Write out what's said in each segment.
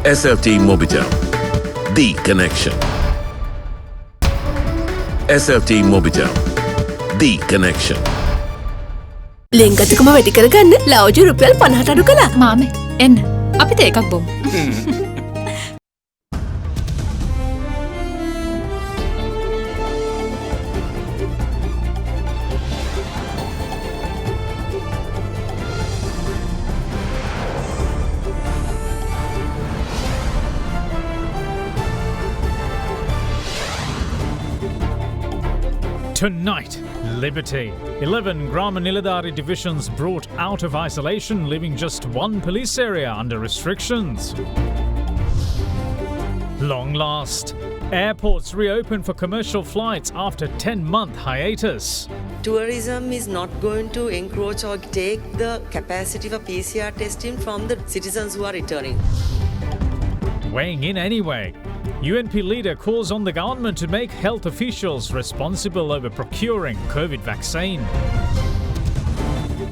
SLT Mobitel, the connection. SLT Mobitel, the connection. ලෙන්ගතුකම වැඩි කරගන්න ලව්ජු රුපියල් 50ට අඩු කළා. මාමේ එන්න අපිට එකක් බොමු. Tonight, Liberty. 11 Grama Niladari divisions brought out of isolation, leaving just one police area under restrictions. Long last. Airports reopen for commercial flights after 10-month hiatus. Tourism is not going to encroach or take the capacity for PCR testing from the citizens who are returning. Weighing in anyway. UNP leader calls on the government to make health officials responsible over procuring COVID vaccine.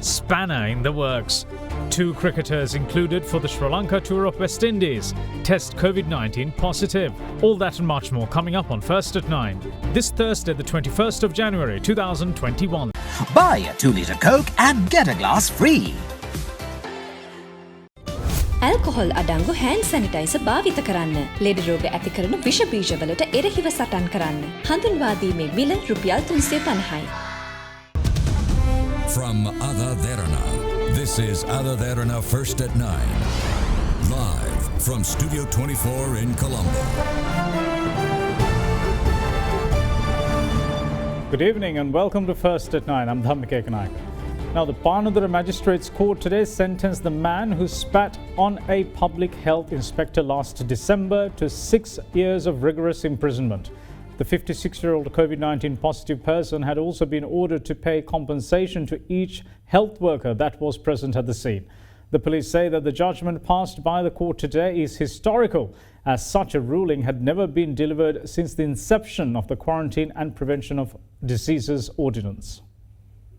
Spanner in the works. 2 cricketers included for the Sri Lanka tour of West Indies test COVID-19 positive. All that and much more coming up on First at 9. This Thursday, the 21st of January 2021. Buy a 2-litre Coke and get a glass free. Alcohol අඩංගු hand sanitizer භාවිත කරන්න. ලෙඩ රෝග ඇති කරන විෂ බීජවලට එරෙහිව සටන් කරන්න. හඳුන්වා දීමේ මිල රුපියල් 350යි. From AdaDerana, this is AdaDerana First at 9. Live from Studio 24 in Colombo. Good evening and welcome to First at 9. I'm Dhammikaeka. Now, the Bandaranaike Magistrates Court today sentenced the man who spat on a public health inspector last December to 6 years of rigorous imprisonment. The 56-year-old COVID-19 positive person had also been ordered to pay compensation to each health worker that was present at the scene. The police say that the judgment passed by the court today is historical, as such a ruling had never been delivered since the inception of the Quarantine and Prevention of Diseases Ordinance.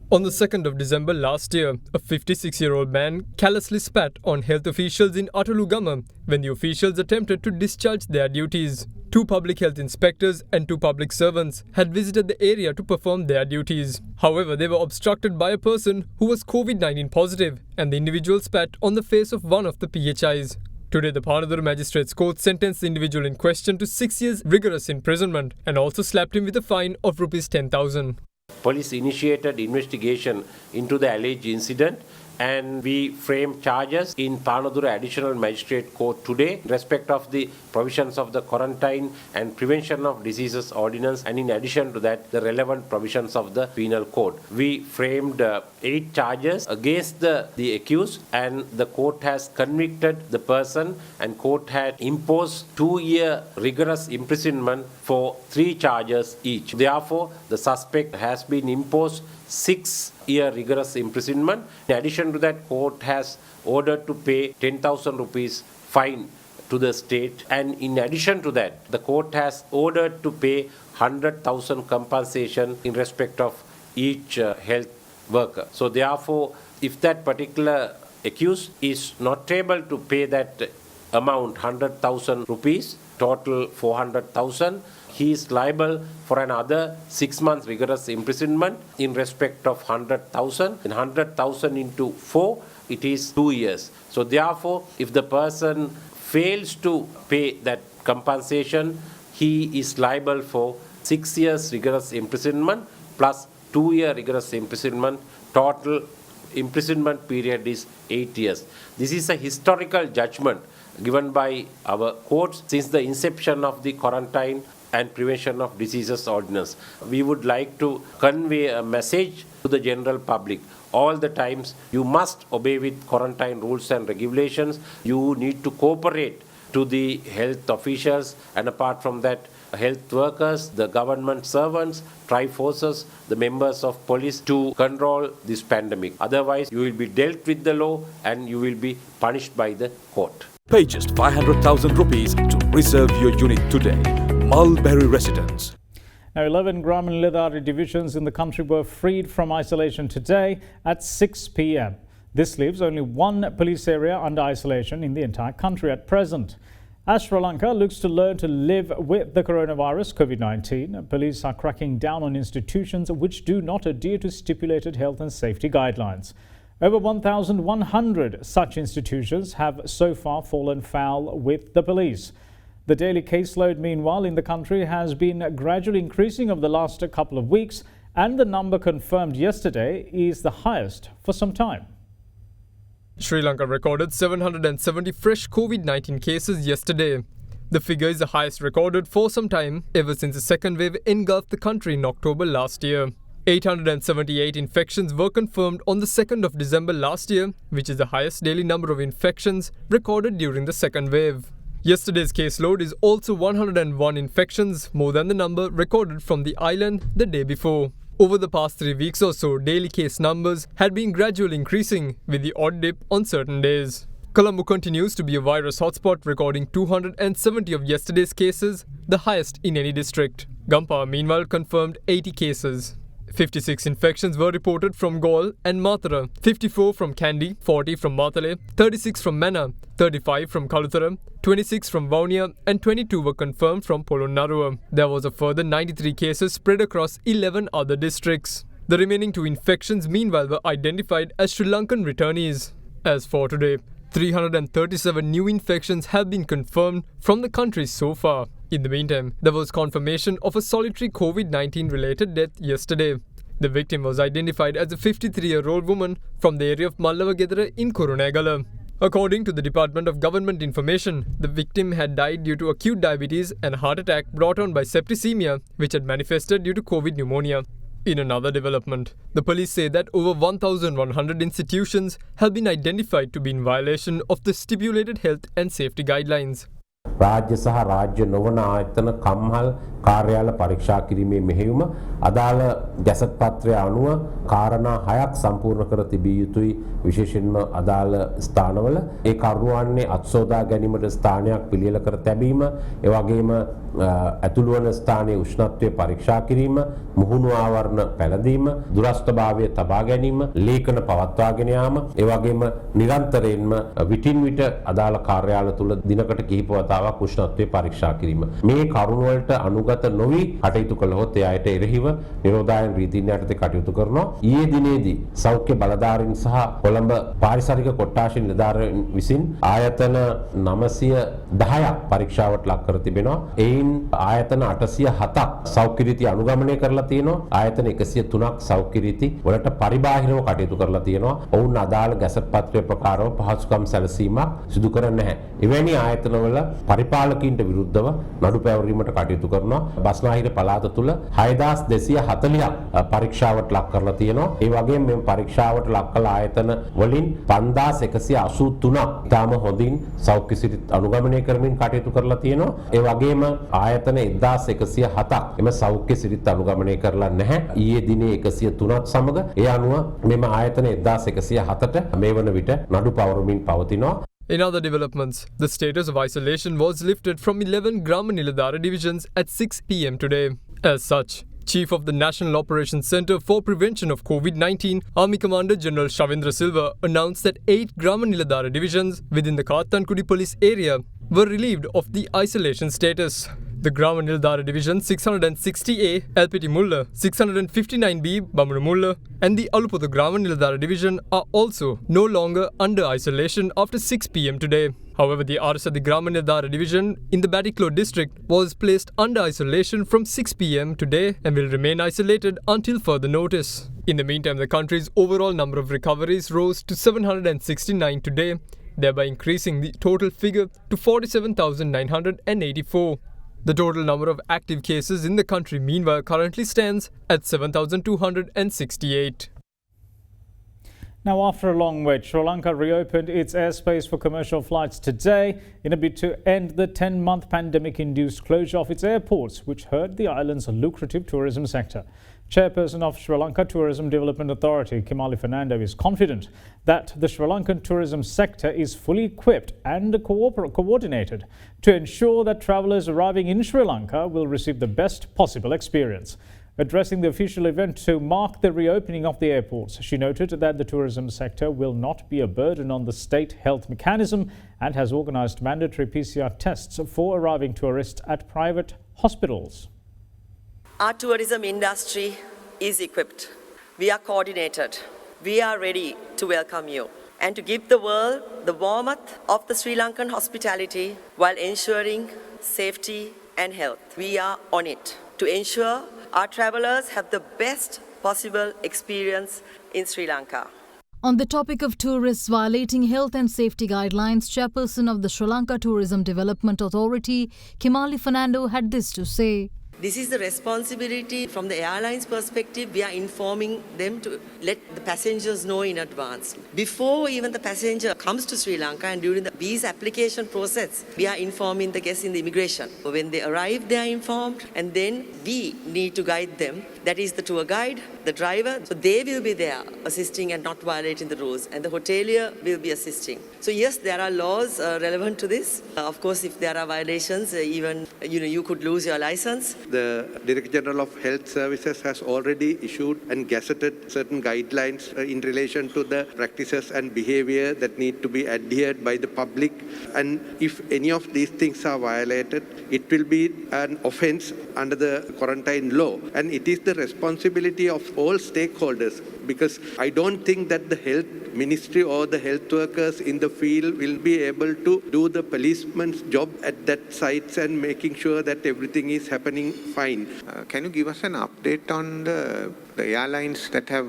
On the 2nd of December last year, a 56-year-old man callously spat on health officials in Atulugama when the officials attempted to discharge their duties. 2 public health inspectors and 2 public servants had visited the area to perform their duties. However, they were obstructed by a person who was COVID-19 positive, and the individual spat on the face of one of the PHIs. Today, the Bandaranaike Magistrates Court sentenced the individual in question to 6 years rigorous imprisonment and also slapped him with a fine of Rs 10,000. Police initiated investigation into the alleged incident, and we framed charges in Bandaranaike Additional Magistrate Court today in respect of the provisions of the Quarantine and Prevention of Diseases Ordinance, and in addition to that, the relevant provisions of the Penal Code. We framed 8 charges against the accused, and the court has convicted the person, and court had imposed 2-year rigorous imprisonment for 3 charges each. Therefore, the suspect has been imposed 6-year rigorous imprisonment. In addition to that, court has ordered to pay 10,000 rupees fine to the state, and in addition to that, the court has ordered to pay 100,000 compensation in respect of each health worker. So therefore, if that particular accused is not able to pay that amount, 100,000 rupees, total 400,000, he is liable for another 6 months rigorous imprisonment in respect of 100,000. In 100,000 into 4, it is 2 years. So therefore, if the person fails to pay that compensation, he is liable for 6 years rigorous imprisonment plus 2-year rigorous imprisonment. Total imprisonment period is 8 years. This is a historical judgment given by our courts since the inception of the Quarantine and Prevention of Diseases Ordinance. We would like to convey a message to the general public. All the times, you must obey with quarantine rules and regulations. You need to cooperate to the health officials, and apart from that, health workers, the government servants, tri-forces, the members of police to control this pandemic. Otherwise, you will be dealt with the law and you will be punished by the court. Pay just 500,000 rupees to reserve your unit today. Mulberry residents. Now, 11 Grama Niladari divisions in the country were freed from isolation today at 6 p.m. This leaves only one police area under isolation in the entire country at present. As Sri Lanka looks to learn to live with the coronavirus COVID-19, police are cracking down on institutions which do not adhere to stipulated health and safety guidelines. Over 1,100 such institutions have so far fallen foul with the police. The daily caseload, meanwhile, in the country has been gradually increasing over the last couple of weeks, and the number confirmed yesterday is the highest for some time. Sri Lanka recorded 770 fresh COVID-19 cases yesterday. The figure is the highest recorded for some time ever since the second wave engulfed the country in October last year. 878 infections were confirmed on the 2nd of December last year, which is the highest daily number of infections recorded during the second wave. Yesterday's caseload is also 101 infections, more than the number recorded from the island the day before. Over the past 3 weeks or so, daily case numbers had been gradually increasing, with the odd dip on certain days. Colombo continues to be a virus hotspot, recording 270 of yesterday's cases, the highest in any district. Gampaha, meanwhile, confirmed 80 cases. 56 infections were reported from Galle and Mathura, 54 from Kandy, 40 from Matale, 36 from Mana, 35 from Kaluthara, 26 from Vaunia and 22 were confirmed from Polonnaruwa. There was a further 93 cases spread across 11 other districts. The remaining 2 infections meanwhile were identified as Sri Lankan returnees. As for today, 337 new infections have been confirmed from the country so far. In the meantime, there was confirmation of a solitary COVID-19 related death yesterday. The victim was identified as a 53-year-old woman from the area of Mallavagedara in Kurunegala. According to the Department of Government Information, the victim had died due to acute diabetes and a heart attack brought on by septicemia, which had manifested due to COVID pneumonia. In another development, the police say that over 1,100 institutions have been identified to be in violation of the stipulated health and safety guidelines. රාජ්‍ය සහ රාජ්‍ය නොවන ආයතන කම්හල් කාර්යාල පරීක්ෂා කිරීමේ මෙහෙයුම අදාළ gazette පත්‍රය අනුව කාරණා 6ක් සම්පූර්ණ කර තිබිය යුතුයි විශේෂයෙන්ම අදාළ ස්ථානවල ඒ කරුණාන්නේ අත්සෝදා ගැනීමට ස්ථානයක් පිළියෙල කර තැබීම ඒ වගේම ඇතුළු වන ස්ථානයේ උෂ්ණත්වය පරීක්ෂා කිරීම මුහුණු ආවරණ පැළඳීම දුරස්ථභාවය තබා ගැනීම ලේඛන පවත්වාගෙන යාම ඒ වගේම නිරන්තරයෙන්ම විටින් විට අදාළ කාර්යාල තුල දිනකට කිහිප වතාවක් උෂ්ණත්වය පරීක්ෂා කිරීම මේ කරුණ වලට අනුගත නොවි කටයුතු කළහොත් ඒ අයට එරෙහිව නිරෝධායන රීතීන් යටතේ කටයුතු කරනවා ඊයේ දිනේදී සෞඛ්‍ය බලධාරීන් සහ කොළඹ පාරිසරික කොට්ටාශ නිලධාරීන් විසින් ආයතන 910ක් පරීක්ෂාවට ලක් කර තිබෙනවා එයින් ආයතන 807ක් සෞඛ්‍ය රීති අනුගමනය කරලා තියෙනවා ආයතන 103ක් සෞඛ්‍ය රීති වලට පරිබාහිරව කටයුතු කරලා තියෙනවා ඔවුන් අදාළ ගැසට් පත්‍රය ප්‍රකාරව පහසුකම් සැලසීමක් සිදු කර නැහැ එවැනි ආයතනවල පරිපාලකීන්ට විරුද්ධව නඩු පැවරීමට කටයුතු කරනවා බස්නාහිර පළාත තුල 6240ක් පරීක්ෂාවට ලක් කරලා තියෙනවා ඒ වගේම මේ පරීක්ෂාවට ලක් කළ ආයතන වලින් 5183ක් තාම හොඳින් සෞඛ්‍ය සිරිත් අනුගමනය කරමින් කටයුතු කරලා තියෙනවා ඒ වගේම ආයතන 1107ක් එම සෞඛ්‍ය සිරිත් අනුගමනය කරලා නැහැ ඊයේ දිනේ 103ක් සමග ඒ අනුව මෙම ආයතන 1107ට මේ වන විට නඩු පවරමින් පවතිනවා. In other developments, the status of isolation was lifted from 11 Grama Niladhara divisions at 6 p.m. today. As such, Chief of the National Operations Centre for Prevention of COVID-19, Army Commander General Shavindra Silva, announced that 8 Grama Niladhara divisions within the Kathankudi police area were relieved of the isolation status. The Grama Niladhara Division 660A LPT Mulla, 659B Bamunu Mulla and the Aluputhu Grama Niladhara Division are also no longer under isolation after 6 p.m. today. However, the Arasadi Grama Niladhara Division in the Batiklo district was placed under isolation from 6 p.m. today and will remain isolated until further notice. In the meantime, the country's overall number of recoveries rose to 769 today, thereby increasing the total figure to 47,984. The total number of active cases in the country meanwhile currently stands at 7,268. Now, after a long wait, Sri Lanka reopened its airspace for commercial flights today in a bid to end the 10-month pandemic-induced closure of its airports, which hurt the island's lucrative tourism sector. Chairperson of Sri Lanka Tourism Development Authority, Kimali Fernando, is confident that the Sri Lankan tourism sector is fully equipped and coordinated to ensure that travellers arriving in Sri Lanka will receive the best possible experience. Addressing the official event to mark the reopening of the airports, she noted that the tourism sector will not be a burden on the state health mechanism and has organised mandatory PCR tests for arriving tourists at private hospitals. Our tourism industry is equipped. We are coordinated. We are ready to welcome you and to give the world the warmth of the Sri Lankan hospitality while ensuring safety and health. We are on it to ensure our travellers have the best possible experience in Sri Lanka. On the topic of tourists violating health and safety guidelines, Chairperson of the Sri Lanka Tourism Development Authority, Kimali Fernando, had this to say. This is the responsibility from the airline's perspective. We are informing them to let the passengers know in advance. Before even the passenger comes to Sri Lanka and during the visa application process, we are informing the guests in the immigration. When they arrive, they are informed, and then we need to guide them. That is the tour guide, the driver. So they will be there assisting and not violating the rules, and the hotelier will be assisting. So yes, there are laws relevant to this. Of course, if there are violations, even you could lose your license. The Director General of Health Services has already issued and gazetted certain guidelines in relation to the practices and behavior that need to be adhered by the public. And if any of these things are violated, it will be an offence under the quarantine law. And it is the responsibility of all stakeholders, because I don't think that the health ministry or the health workers in the field will be able to do the policeman's job at that sites and making sure that everything is happening fine. Can you give us an update on the airlines that have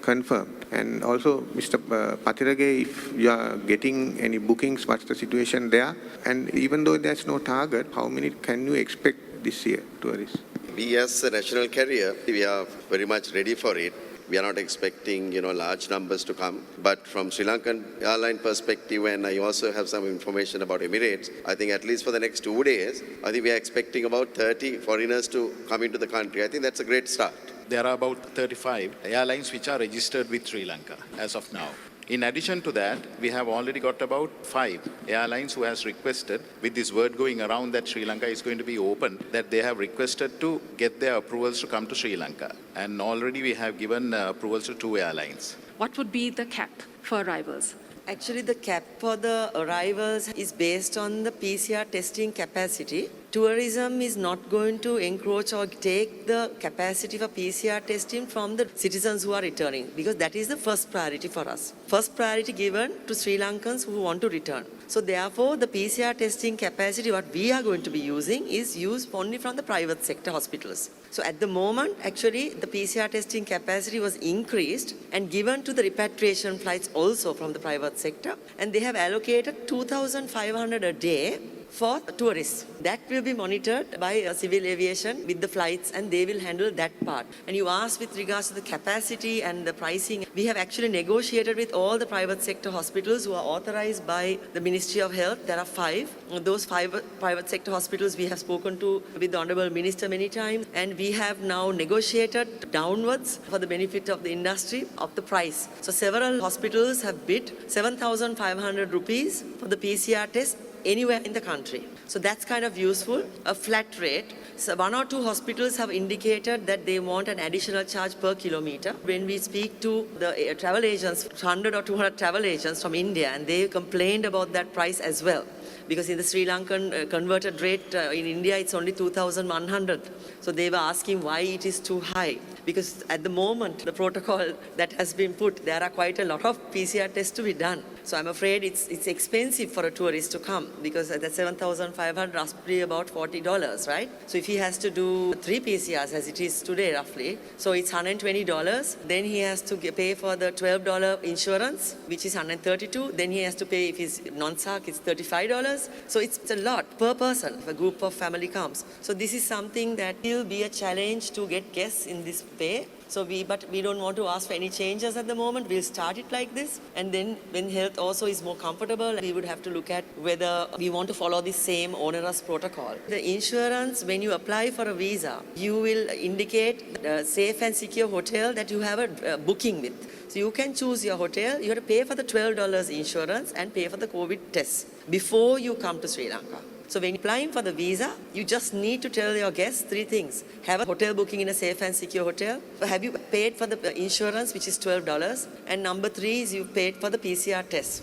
confirmed? And also, Mr. Patirage, if you are getting any bookings, what's the situation there? And even though there's no target, how many can you expect this year, tourists? We as a national carrier, we are very much ready for it. We are not expecting, large numbers to come. But from Sri Lankan airline perspective, and I also have some information about Emirates, I think at least for the next 2 days, I think we are expecting about 30 foreigners to come into the country. I think that's a great start. There are about 35 airlines which are registered with Sri Lanka as of now. In addition to that, we have already got about 5 airlines who has requested, with this word going around that Sri Lanka is going to be open, that they have requested to get their approvals to come to Sri Lanka. And already we have given approvals to 2 airlines. What would be the cap for arrivals? Actually, the cap for the arrivals is based on the PCR testing capacity. Tourism is not going to encroach or take the capacity for PCR testing from the citizens who are returning, because that is the first priority for us. First priority given to Sri Lankans who want to return. So therefore, the PCR testing capacity, what we are going to be using, is used only from the private sector hospitals. So at the moment, actually, the PCR testing capacity was increased and given to the repatriation flights also from the private sector. And they have allocated 2,500 a day for tourists. That will be monitored by civil aviation with the flights, and they will handle that part. And you asked with regards to the capacity and the pricing, we have actually negotiated with all the private sector hospitals who are authorized by the Ministry of Health. There are 5. Those 5 private sector hospitals we have spoken to with the Honourable Minister many times, and we have now negotiated downwards for the benefit of the industry of the price. So several hospitals have bid 7,500 rupees for the PCR test anywhere in the country. So that's kind of useful, a flat rate. So 1 or 2 hospitals have indicated that they want an additional charge per kilometer. When we speak to the travel agents, 100 or 200 travel agents from India, and they complained about that price as well. Because in the Sri Lankan converted rate in India, it's only 2,100. So they were asking why it is too high. Because at the moment, the protocol that has been put, there are quite a lot of PCR tests to be done. So I'm afraid it's expensive for a tourist to come, because at the 7,500 roughly about $40, right? So if he has to do 3 PCRs as it is today roughly, so it's $120. Then he has to pay for the $12 insurance, which is $132. Then he has to pay, if he's non-SARC, it's $35. So it's a lot per person if a group of family comes. So this is something that will be a challenge to get guests in this pay. But we don't want to ask for any changes at the moment. We'll start it like this, and then when health also is more comfortable, we would have to look at whether we want to follow the same onerous protocol. The insurance, when you apply for a visa, you will indicate a safe and secure hotel that you have a booking with. So you can choose your hotel. You have to pay for the $12 insurance and pay for the COVID test before you come to Sri Lanka. So when applying for the visa, you just need to tell your guests three things. Have a hotel booking in a safe and secure hotel. Have you paid for the insurance, which is $12? And number three is you paid for the PCR test.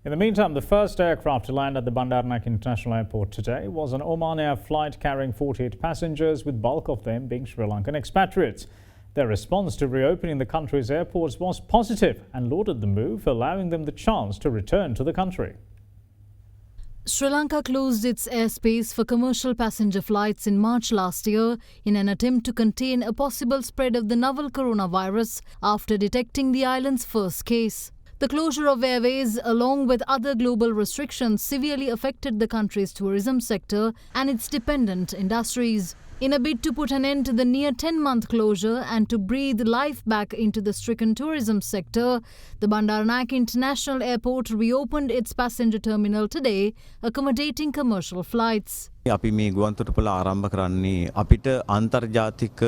In the meantime, the first aircraft to land at the Bandaranaike International Airport today was an Oman Air flight carrying 48 passengers, with bulk of them being Sri Lankan expatriates. Their response to reopening the country's airports was positive and lauded the move, allowing them the chance to return to the country. Sri Lanka closed its airspace for commercial passenger flights in March last year in an attempt to contain a possible spread of the novel coronavirus after detecting the island's first case. The closure of airways, along with other global restrictions, severely affected the country's tourism sector and its dependent industries. In a bid to put an end to the near 10-month closure and to breathe life back into the stricken tourism sector, the Bandaranaike International Airport reopened its passenger terminal today, accommodating commercial flights. අපි මේ ගුවන්තොටුපළ ආරම්භ කරන්නේ අපිට අන්තර්ජාතික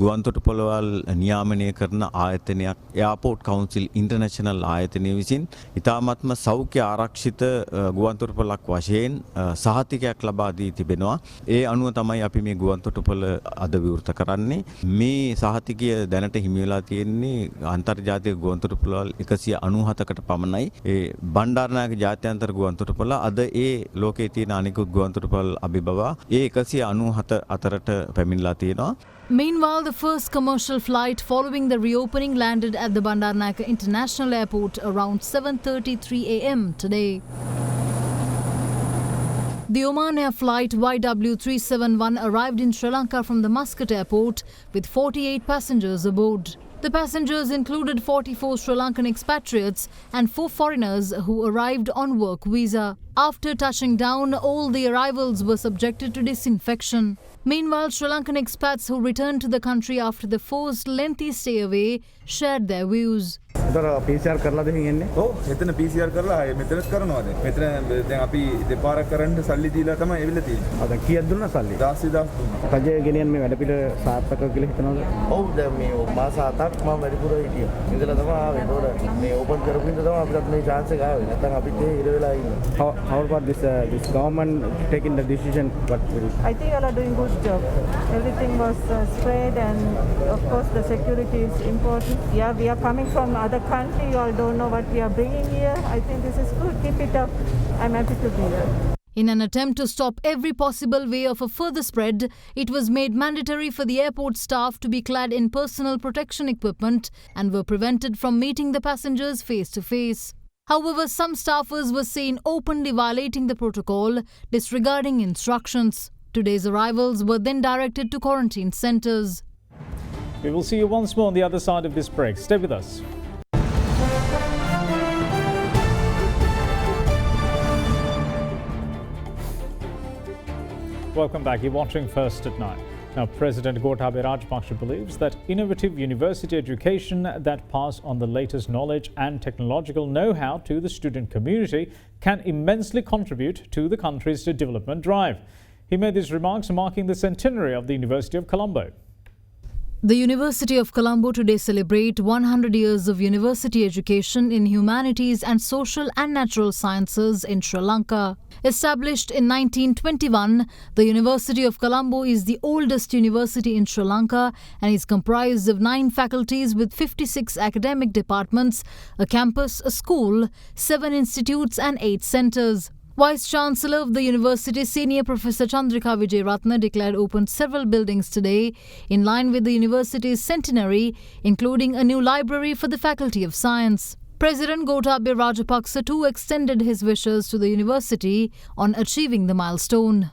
ගුවන්තොටුපළවල් නියාමනය කරන ආයතනයක් airport council international ආයතනය විසින් ඉතාමත්ම සෞඛ්‍ය ආරක්ෂිත ගුවන්තොටුපළක් වශයෙන් සහතිකයක් ලබා දී තිබෙනවා. ඒ අනුව තමයි අපි මේ ගුවන්තොටුපළ අද විවෘත කරන්නේ. මේ සහතිකය දැනට හිමි වෙලා තියෙන්නේ අන්තර්ජාතික ගුවන්තොටුපළවල් 197කට පමණයි. ඒ බණ්ඩාරනායක ජාත්‍යන්තර ගුවන්තොටුපළ අද ඒ ලෝකයේ තියෙන අනිකුත් ගුවන්තොටුපළ අභිබවා ඒ 197 අතරට පැමිණලා තියෙනවා. Meanwhile, the first commercial flight following the reopening landed at the Bandaranaike International Airport around 7:33 a.m. today. The Oman Air flight YW371 arrived in Sri Lanka from the Muscat airport with 48 passengers aboard. The passengers included 44 Sri Lankan expatriates and 4 foreigners who arrived on work visa. After touching down, all the arrivals were subjected to disinfection. Meanwhile, Sri Lankan expats who returned to the country after the forced lengthy stay away shared their views. PCR කරලාද හින්නේ? ඔව් මෙතන PCR කරලා ආයේ මෙතනත් කරනවාද? මෙතන දැන් අපි දෙපාරක් කරන්න සල්ලි දීලා තමයි එවිල්ලා තියෙන්නේ. ආ දැන් කීයක් දුන්නා සල්ලි? 10000 දුන්නා. රජය ගෙනියන මේ වැඩ පිළ සාර්ථකව කියලා හිතනවද? ඔව් දැන් මේ මාස 7ක් මම වැඩිපුර හිටියා. ඉඳලා තමයි ආවේ. ඒතකොට මේ ඕපන් කරපු ඉඳ තමයි අපිට මේ chance එක ආවේ. නැත්නම් අපිත් ඒ ඉර වෙලා ඉන්නවා. How about this government taking the decision? I think all are doing good job. Everything was sprayed, and of course the security is important. Yeah, we are coming from other country. You all don't know what we are bringing here. I think this is good. Keep it up. I'm happy to be here. In an attempt to stop every possible way of a further spread, it was made mandatory for the airport staff to be clad in personal protection equipment and were prevented from meeting the passengers face to face. However, some staffers were seen openly violating the protocol, disregarding instructions. Today's arrivals were then directed to quarantine centres. We will see you once more on the other side of this break. Stay with us. Welcome back. You're watching First at 9. Now, President Rajapaksa believes that innovative university education that pass on the latest knowledge and technological know-how to the student community can immensely contribute to the country's development drive. He made these remarks marking the centenary of the University of Colombo. The University of Colombo today celebrate 100 years of university education in humanities and social and natural sciences in Sri Lanka. Established in 1921, the University of Colombo is the oldest university in Sri Lanka and is comprised of 9 faculties with 56 academic departments, a campus, a school, 7 institutes and 8 centres. Vice-Chancellor of the University, Senior Professor Chandrika Vijayratna, declared open several buildings today in line with the university's centenary, including a new library for the Faculty of Science. President Gotabaya Rajapaksa too extended his wishes to the university on achieving the milestone.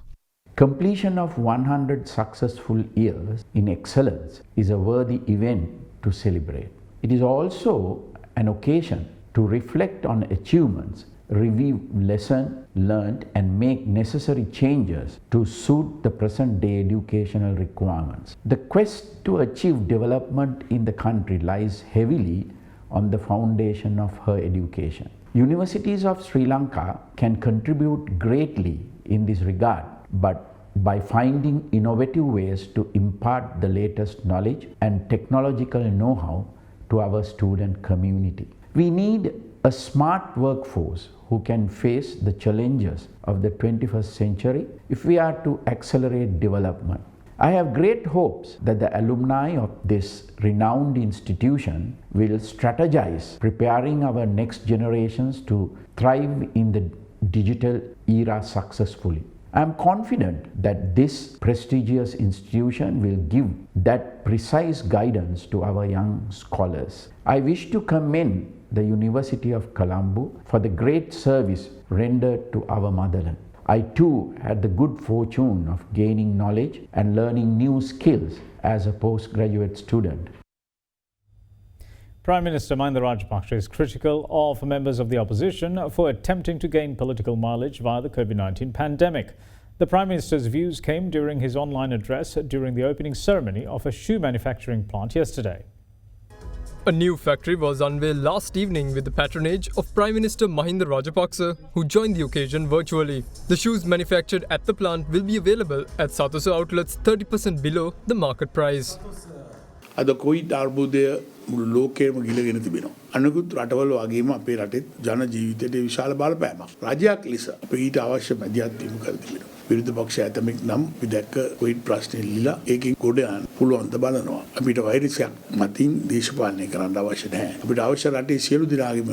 Completion of 100 successful years in excellence is a worthy event to celebrate. It is also an occasion to reflect on achievements, review lessons learned and make necessary changes to suit the present day educational requirements. The quest to achieve development in the country lies heavily on the foundation of her education. Universities of Sri Lanka can contribute greatly in this regard, but by finding innovative ways to impart the latest knowledge and technological know-how to our student community. We need a smart workforce who can face the challenges of the 21st century if we are to accelerate development. I have great hopes that the alumni of this renowned institution will strategize preparing our next generations to thrive in the digital era successfully. I am confident that this prestigious institution will give that precise guidance to our young scholars. I wish to commend the University of Colombo for the great service rendered to our motherland. I too had the good fortune of gaining knowledge and learning new skills as a postgraduate student. Prime Minister Mahinda Rajapaksa is critical of members of the opposition for attempting to gain political mileage via the COVID-19 pandemic. The Prime Minister's views came during his online address during the opening ceremony of a shoe manufacturing plant yesterday. A new factory was unveiled last evening with the patronage of Prime Minister Mahinda Rajapaksa, who joined the occasion virtually. The shoes manufactured at the plant will be available at Satosa outlets 30% below the market price. අද Covid අර්බුදය මුළු ලෝකෙම ගිලගෙන තිබෙනවා. අනිකුත් රටවල වගේම අපේ රටේ ජන ජීවිතයට විශාල බලපෑමක්. රජයක් ලෙස අපි ඊට අවශ්‍ය මැදිහත් වීම කර තිබෙනවා. විරුද්ධ පක්ෂ ඇතමෙක් නම් අපි දැක්ක කොවිඩ් ප්‍රශ්නේ ලිලා ඒකෙන් ගොඩ යන්න පුළුවන් ද බලනවා. අපිට වෛරසයක් මතින් දේශපාලනය කරන්න අවශ්‍ය නැහැ. අපිට අවශ්‍ය රටේ සියලු දෙනාගේම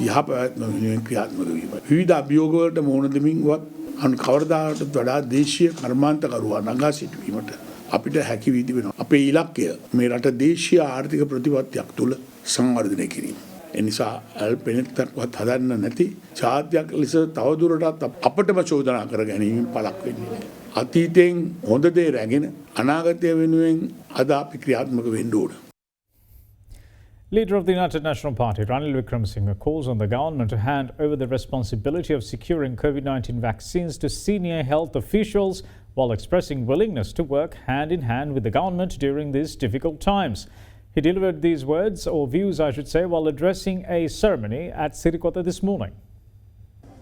යහපැවැත්ම වෙනුවෙන් ක්‍රියාත්මක වීම. විවිධ අභියෝග වලට මුහුණ දෙමින්වත් කවරදාකටත් වඩා දේශීය කර්මාන්තකරුවා නගා සිටවීමට අපිට හැකි වී තිබෙනවා. අපේ ඉලක්කය මේ රට දේශීය ආර්ථික ප්‍රතිපත්තියක් තුළ සංවර්ධනය කිරීම. ඒ නිසා අල්පෙනෙක්වත් හදන්න නැති ජාත්‍යයක් ලෙස තවදුරටත් අපටම චෝදනා කර ගැනීම පළක් වෙන්නේ නැහැ. අතීතයෙන් හොඳ දේ රැගෙන අනාගතය වෙනුවෙන් අද අපි ක්‍රියාත්මක වෙන්න ඕන. Leader of the United National Party, Ranil Wickremesinghe, calls on the government to hand over the responsibility of securing COVID-19 vaccines to senior health officials while expressing willingness to work hand in hand with the government during these difficult times. He delivered these words, or views I should say, while addressing a ceremony at Sirikota this morning.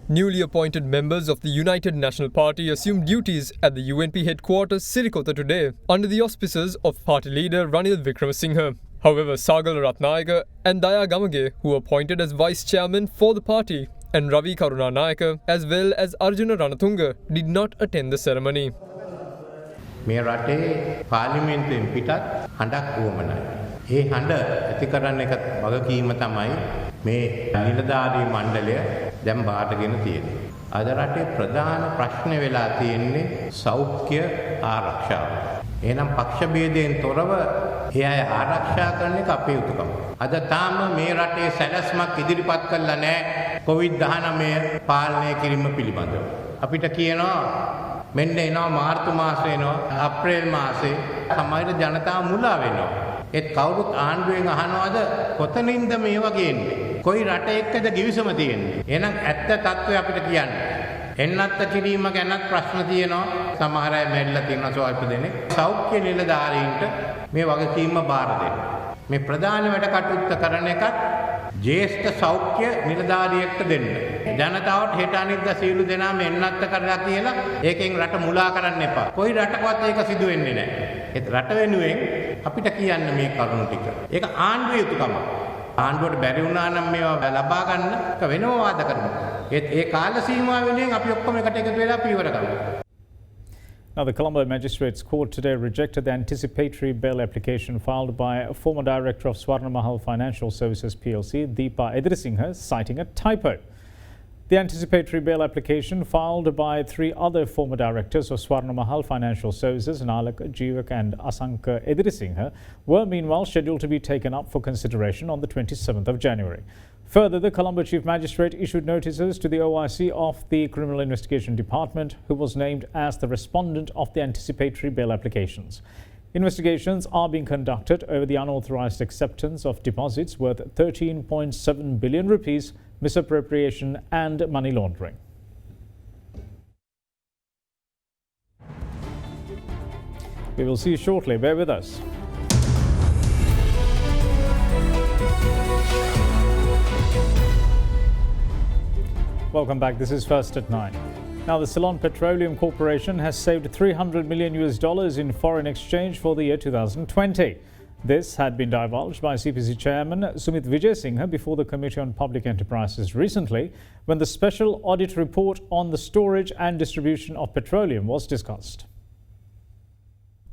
Newly appointed members of the United National Party assumed duties at the UNP headquarters Sirikota today under the auspices of party leader Ranil Wickremesinghe. However, Sagala Ratnayaka and Daya Gamage, who were appointed as vice chairman for the party, and Ravi Karunanayaka as well as Arjuna Ranatunga did not attend the ceremony. මේ රටේ පාර්ලිමේන්තුවෙන් පිටත් හඬක් වුවමනයි. ඒ හඬ ඇති කරන්න එක වගකීම තමයි මේ නිලධාරී මණ්ඩලය දැන් බාරගෙන තියෙන්නේ. අද රටේ ප්‍රධාන ප්‍රශ්නේ වෙලා තියෙන්නේ සෞඛ්‍ය ආරක්ෂාව. එහෙනම් පක්ෂ ભેදයෙන් තොරව ඒ අය ආරක්ෂා කරන එක අපේ යුතුකම. අද තාම මේ රටේ සැලැස්මක් ඉදිරිපත් කළා නැහැ COVID-19 පාලනය කිරීම පිළිබඳව. අපිට කියනවා මෙන්න එනවා මාර්තු මාසේ එනවා අප්‍රේල් මාසේ සමහර ජනතාව මුලා වෙනවා. ඒත් කවුරුත් ආණ්ඩුවෙන් අහනවාද කොතනින්ද මේ වගේ එන්නේ? කොයි රට එක්කද කිවිසම තියෙන්නේ? එහෙනම් ඇත්ත තත්ත්වය අපිට කියන්න. එන්නත් කිරීම ගැනත් ප්‍රශ්න තියෙනවා. සමහර අය මෙල්ල තියෙනවා සෝල්ප දෙන්නේ. සෞඛ්‍ය නිලධාරීන්ට මේ වගකීම බාර දෙන්න. මේ ප්‍රධාන වැඩ කටයුත්ත කරන එකත් ජ්‍යෙෂ්ඨ සෞඛ්‍ය නිලධාරියෙක්ට දෙන්න. ජනතාවට හෙට අනිද්දා සීළු දෙනාම එන්නත් කරලා කියලා ඒකෙන් රට මුලා කරන්න එපා. කොයි රටකවත් ඒක සිදු වෙන්නේ නැහැ. ඒත් රට වෙනුවෙන් අපිට කියන්න මේ කරුණු ටික. ඒක ආණ්ඩුවේ යුතුකමක්. ආණ්ඩුවට බැරි වුණා නම් මේවා ලබා ගන්න එක වෙනම වාද කරනවා. ඒත් ඒ කාල සීමාව වෙනුවෙන් අපි ඔක්කොම එකට එකතු වෙලා පීවර කරමු. Now, the Colombo Magistrates Court today rejected the anticipatory bail application filed by former director of Swarna Mahal Financial Services PLC, Deepa Edirisinghe, citing a typo. The anticipatory bail application filed by three other former directors of Swarna Mahal Financial Services, Nalak, Jeevak and Asanka Edirisinghe, were meanwhile scheduled to be taken up for consideration on the 27th of January. Further, the Colombo Chief Magistrate issued notices to the OIC of the Criminal Investigation Department, who was named as the respondent of the anticipatory bail applications. Investigations are being conducted over the unauthorized acceptance of deposits worth 13.7 billion rupees, misappropriation and money laundering. We will see you shortly. Bear with us. Welcome back. This is First at 9. Now, the Ceylon Petroleum Corporation has saved $300 million in foreign exchange for the year 2020. This had been divulged by CPC Chairman Sumit Vijayasinghe before the Committee on Public Enterprises recently, when the special audit report on the storage and distribution of petroleum was discussed.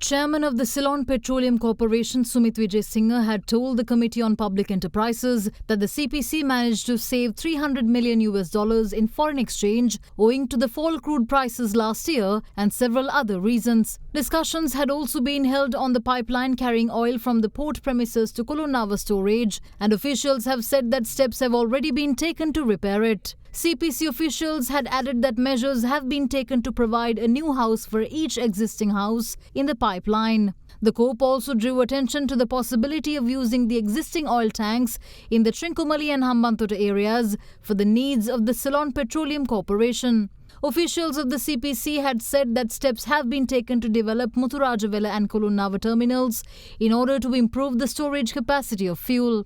Chairman of the Ceylon Petroleum Corporation Sumit Vijayasinghe had told the Committee on Public Enterprises that the CPC managed to save $300 million in foreign exchange owing to the fall crude prices last year and several other reasons. Discussions had also been held on the pipeline carrying oil from the port premises to Colombo storage, and officials have said that steps have already been taken to repair it. CPC officials had added that measures have been taken to provide a new house for each existing house in the pipeline. The Corp also drew attention to the possibility of using the existing oil tanks in the Trincomalee and Hambantota areas for the needs of the Ceylon Petroleum Corporation. Officials of the CPC had said that steps have been taken to develop Muthurajavela and Colombo terminals in order to improve the storage capacity of fuel.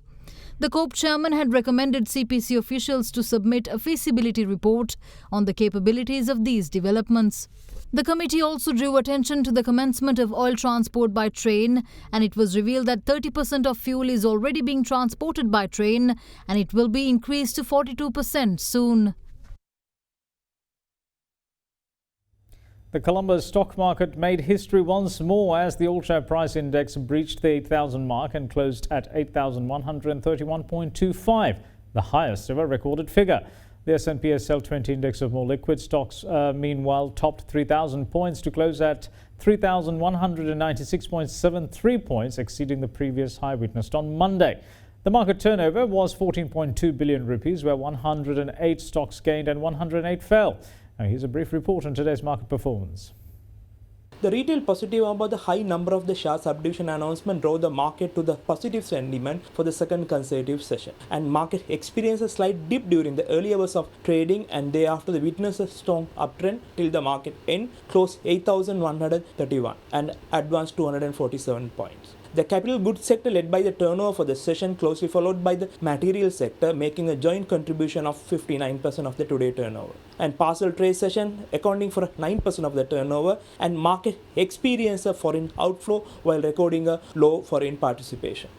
The Corp chairman had recommended CPC officials to submit a feasibility report on the capabilities of these developments. The committee also drew attention to the commencement of oil transport by train, and it was revealed that 30% of fuel is already being transported by train, and it will be increased to 42% soon. The Colombo stock market made history once more as the all-share price index breached the 8,000 mark and closed at 8,131.25, the highest ever recorded figure. The S&P SL 20 index of more liquid stocks, meanwhile, topped 3,000 points to close at 3,196.73 points, exceeding the previous high witnessed on Monday. The market turnover was 14.2 billion rupees, where 108 stocks gained and 108 fell. Now, here's a brief report on today's market performance. The retail positive about the high number of the share subdivision announcement drove the market to the positive sentiment for the second consecutive session. And market experienced a slight dip during the early hours of trading, and thereafter the witnessed a strong uptrend till the market end closed 8,131 and advanced 247 points. The capital goods sector led by the turnover for the session, closely followed by the material sector, making a joint contribution of 59% of the today turnover. And parcel trade session accounting for 9% of the turnover, and market experienced a foreign outflow while recording a low foreign participation.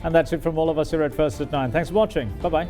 And that's it from all of us here at First at 9. Thanks for watching. Bye-bye.